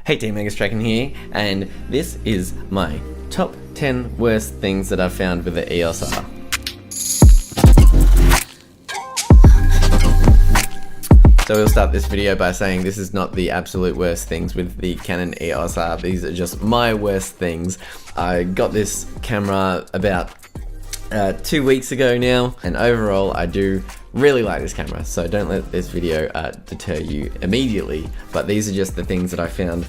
Hey team, Megastraken here, and this is my top 10 worst things that I've found with the EOS R. So we'll start this video by saying this is not the absolute worst things with the Canon EOS R, these are just my worst things. I got this camera about 2 weeks ago now, and overall I do really like this camera, so don't let this video deter you immediately, but these are just the things that I found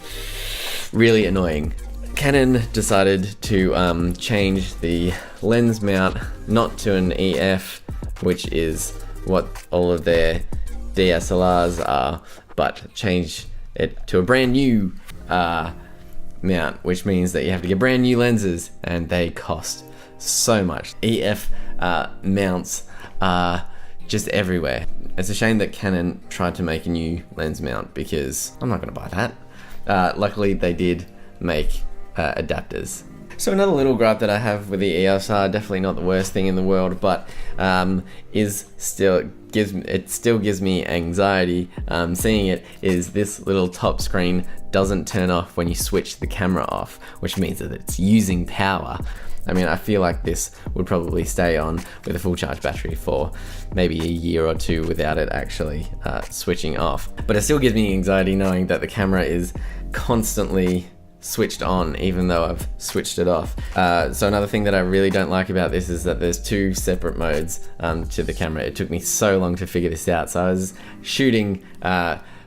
really annoying. Canon decided to change the lens mount not to an EF, which is what all of their DSLRs are, but change it to a brand new mount, which means that you have to get brand new lenses, and they cost so much. EF mounts are just everywhere. It's a shame that Canon tried to make a new lens mount because I'm not going to buy that. Luckily they did make adapters. So another little gripe that I have with the EOS R, definitely not the worst thing in the world, but still gives me anxiety seeing it, is this little top screen doesn't turn off when you switch the camera off, which means that it's using power. I mean, I feel like this would probably stay on with a full charge battery for maybe a year or two without it actually switching off. But it still gives me anxiety knowing that the camera is constantly switched on even though I've switched it off. So another thing that I really don't like about this is that there's two separate modes to the camera. It took me so long to figure this out. So I was shooting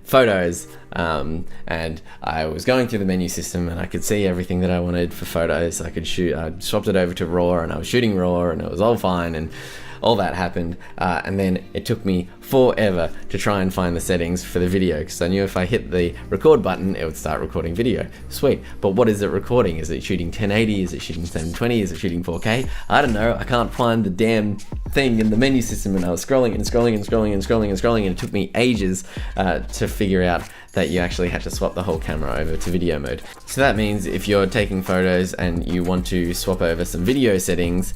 photos and I was going through the menu system and I could see everything that I wanted for photos. I could shoot, I swapped it over to RAW and I was shooting RAW and it was all fine, and all that happened, and then it took me forever to try and find the settings for the video, because I knew if I hit the record button it would start recording video. Sweet, but what is it recording? Is it shooting 1080? Is it shooting 720? Is it shooting 4K? I don't know, I can't find the damn thing in the menu system, and I was scrolling and scrolling and scrolling and scrolling and scrolling, and it took me ages to figure out that you actually had to swap the whole camera over to video mode. So that means if you're taking photos and you want to swap over some video settings,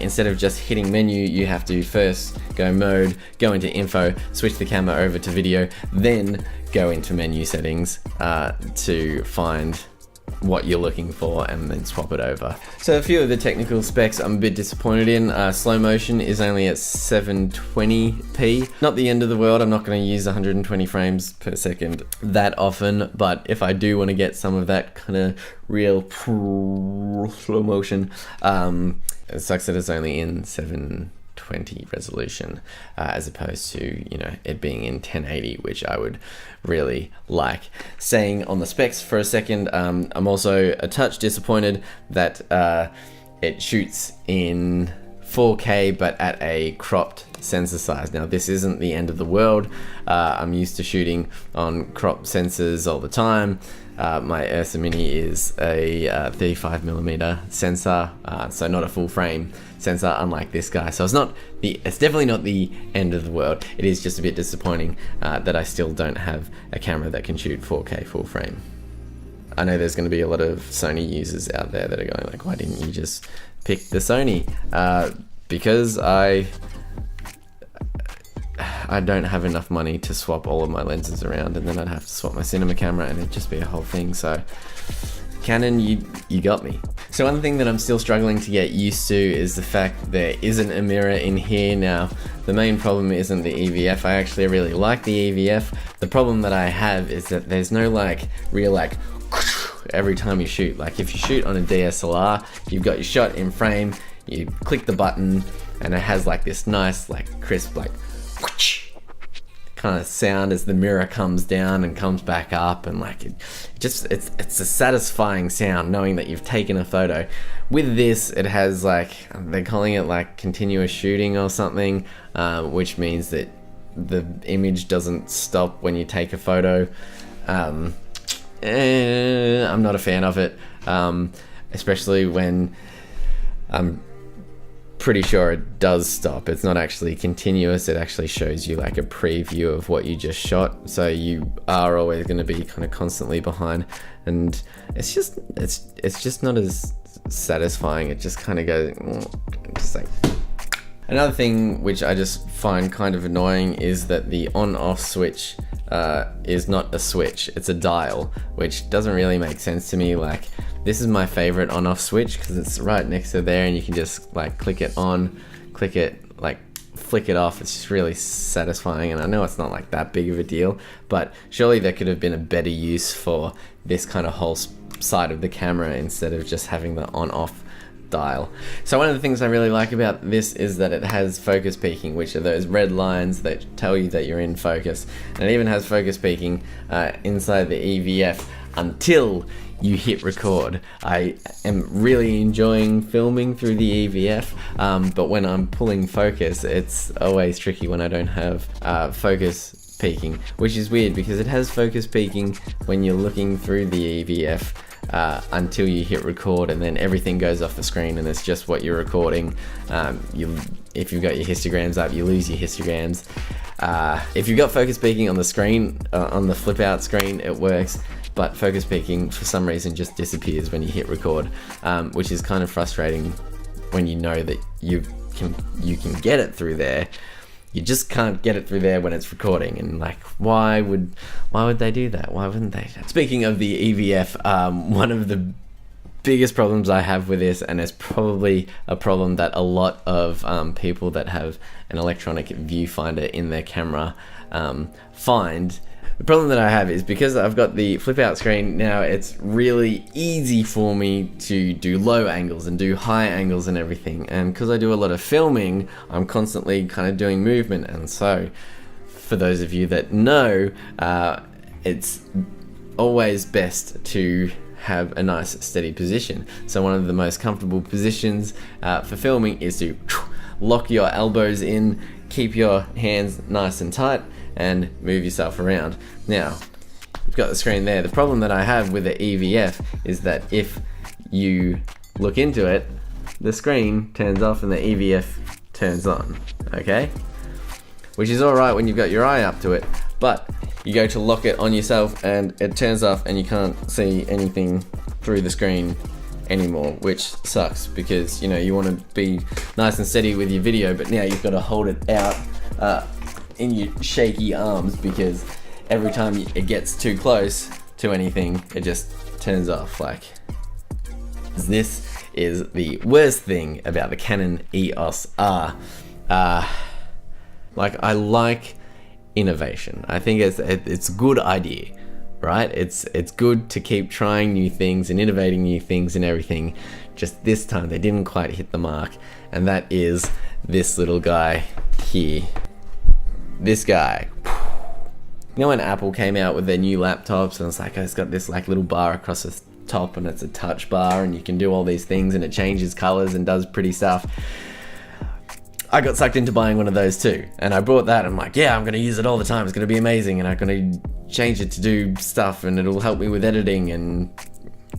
instead of just hitting menu, you have to first go mode, go into info, switch the camera over to video, then go into menu settings to find what you're looking for and then swap it over. So a few of the technical specs I'm a bit disappointed in. Slow motion is only at 720p. Not the end of the world, I'm not going to use 120 frames per second that often, but if I do want to get some of that kind of real slow motion, it sucks that it's only in 720 resolution as opposed to, you know, it being in 1080, which I would really like. Staying on the specs for a second, I'm also a touch disappointed that it shoots in 4K but at a cropped sensor size. Now this isn't the end of the world. I'm used to shooting on cropped sensors all the time. My Ursa Mini is a 35mm sensor, so not a full frame sensor, unlike this guy. So it's definitely not the end of the world. It is just a bit disappointing that I still don't have a camera that can shoot 4K full frame. I know there's going to be a lot of Sony users out there that are going like, why didn't you just pick the Sony? Because I don't have enough money to swap all of my lenses around, and then I'd have to swap my cinema camera and it'd just be a whole thing. So Canon, you got me. So one thing that I'm still struggling to get used to is the fact that there isn't a mirror in here. Now the main problem isn't the EVF. I actually really like the EVF. The problem that I have is that there's no like real like every time you shoot. Like if you shoot on a DSLR, you've got your shot in frame, you click the button and it has like this nice like crisp like kind of sound as the mirror comes down and comes back up, and like it's a satisfying sound knowing that you've taken a photo. With this, it has like, they're calling it like continuous shooting or something, which means that the image doesn't stop when you take a photo. I'm not a fan of it, especially when I'm pretty sure it does stop. It's not actually continuous, it actually shows you like a preview of what you just shot, so you are always going to be kind of constantly behind, and it's just not as satisfying. It just kind of goes just like. Another thing which I just find kind of annoying is that the on-off switch is not a switch, it's a dial, which doesn't really make sense to me. Like, this is my favorite on-off switch because it's right next to there and you can just like click it on, click it, like flick it off. It's just really satisfying, and I know it's not like that big of a deal, but surely there could have been a better use for this kind of whole side of the camera instead of just having the on-off dial. So one of the things I really like about this is that it has focus peaking, which are those red lines that tell you that you're in focus, and it even has focus peaking inside the EVF until you hit record. I am really enjoying filming through the EVF, but when I'm pulling focus, it's always tricky when I don't have focus peaking, which is weird because it has focus peaking when you're looking through the EVF until you hit record, and then everything goes off the screen and it's just what you're recording. If you've got your histograms up, you lose your histograms. If you've got focus peaking on the screen, on the flip out screen, it works, but focus peaking for some reason just disappears when you hit record, which is kind of frustrating when you know that you can get it through there. You just can't get it through there when it's recording, and like, why would they do that? Why wouldn't they? Speaking of the EVF, one of the biggest problems I have with this, and it's probably a problem that a lot of people that have an electronic viewfinder in their camera find. The problem that I have is because I've got the flip out screen now, it's really easy for me to do low angles and do high angles and everything, and because I do a lot of filming, I'm constantly kind of doing movement, and so for those of you that know, it's always best to have a nice steady position. So one of the most comfortable positions for filming is to lock your elbows in, keep your hands nice and tight, and move yourself around. Now, you've got the screen there. The problem that I have with the EVF is that if you look into it, the screen turns off and the EVF turns on, okay? Which is alright when you've got your eye up to it, but you go to lock it on yourself and it turns off and you can't see anything through the screen anymore, which sucks because, you know, you want to be nice and steady with your video, but now you've got to hold it out in your shaky arms because every time it gets too close to anything, it just turns off. Like, this is the worst thing about the Canon EOS R. Like, I like innovation. I think it's a good idea, right? It's good to keep trying new things and innovating new things and everything. Just this time they didn't quite hit the mark, and that is this little guy here. This guy. You know when Apple came out with their new laptops and it's like, oh, it's got this like little bar across the top and it's a touch bar and you can do all these things and it changes colors and does pretty stuff. I got sucked into buying one of those too, and I bought that. I'm like, yeah, I'm gonna use it all the time, it's gonna be amazing, and I'm gonna change it to do stuff and it'll help me with editing, and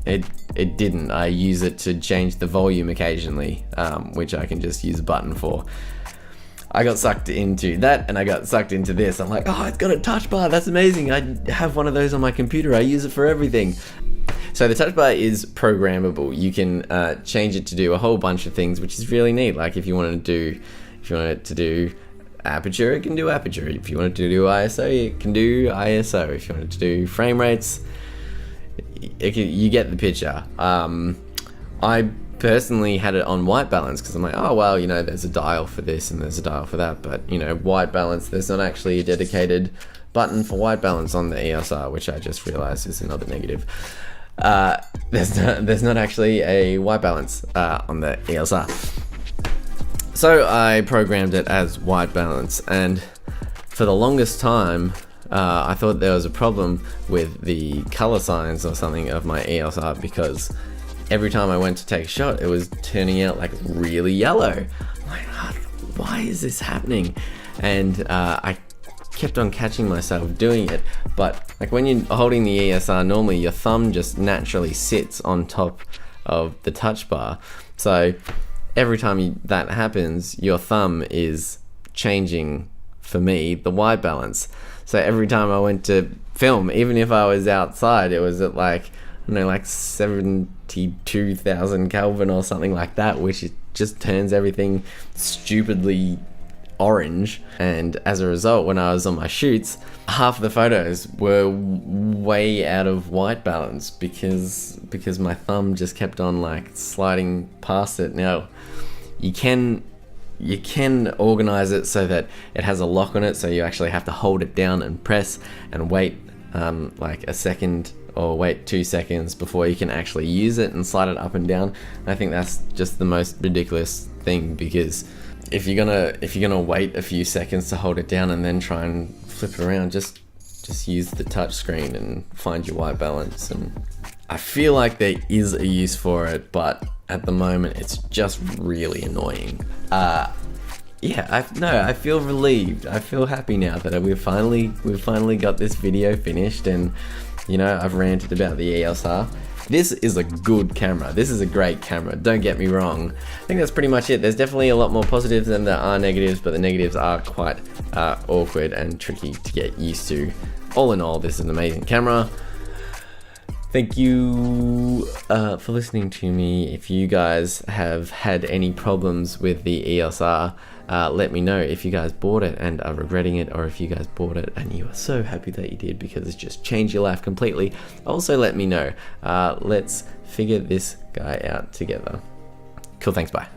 it didn't. I use it to change the volume occasionally, which I can just use a button for. I got sucked into that, and I got sucked into this. I'm like, oh, it's got a touch bar, that's amazing. I have one of those on my computer, I use it for everything. So the touch bar is programmable. You can change it to do a whole bunch of things, which is really neat. Like if you wanted it to do aperture, it can do aperture. If you wanted to do ISO, it can do ISO. If you wanted to do frame rates, you get the picture. I personally had it on white balance because I'm like, oh well, you know, there's a dial for this and there's a dial for that, but you know, white balance, there's not actually a dedicated button for white balance on the EOS R, which I just realized is another negative. There's not actually a white balance on the EOS R. So I programmed it as white balance, and for the longest time I thought there was a problem with the color signs or something of my EOS R, because every time I went to take a shot, it was turning out like really yellow. I'm like, why is this happening? And I kept on catching myself doing it, but like when you're holding the EOS R, normally your thumb just naturally sits on top of the touch bar. So every time that happens, your thumb is changing, for me, the white balance. So every time I went to film, even if I was outside, it was at like, you know, like 72,000 Kelvin or something like that, which it just turns everything stupidly orange, and as a result, when I was on my shoots, half the photos were way out of white balance because my thumb just kept on like sliding past it. Now you can organize it so that it has a lock on it, so you actually have to hold it down and press and wait like a second or wait 2 seconds before you can actually use it and slide it up and down. And I think that's just the most ridiculous thing, because if you're gonna wait a few seconds to hold it down and then try and flip it around, just use the touch screen and find your white balance. And I feel like there is a use for it, but at the moment it's just really annoying. I feel relieved. I feel happy now that we've finally got this video finished, and you know, I've ranted about the EOS R. This is a good camera. This is a great camera, don't get me wrong. I think that's pretty much it. There's definitely a lot more positives than there are negatives, but the negatives are quite awkward and tricky to get used to. All in all, this is an amazing camera. Thank you for listening to me. If you guys have had any problems with the EOS R, let me know if you guys bought it and are regretting it, or if you guys bought it and you are so happy that you did because it's just changed your life completely. Also let me know. Let's figure this guy out together. Cool, thanks, bye.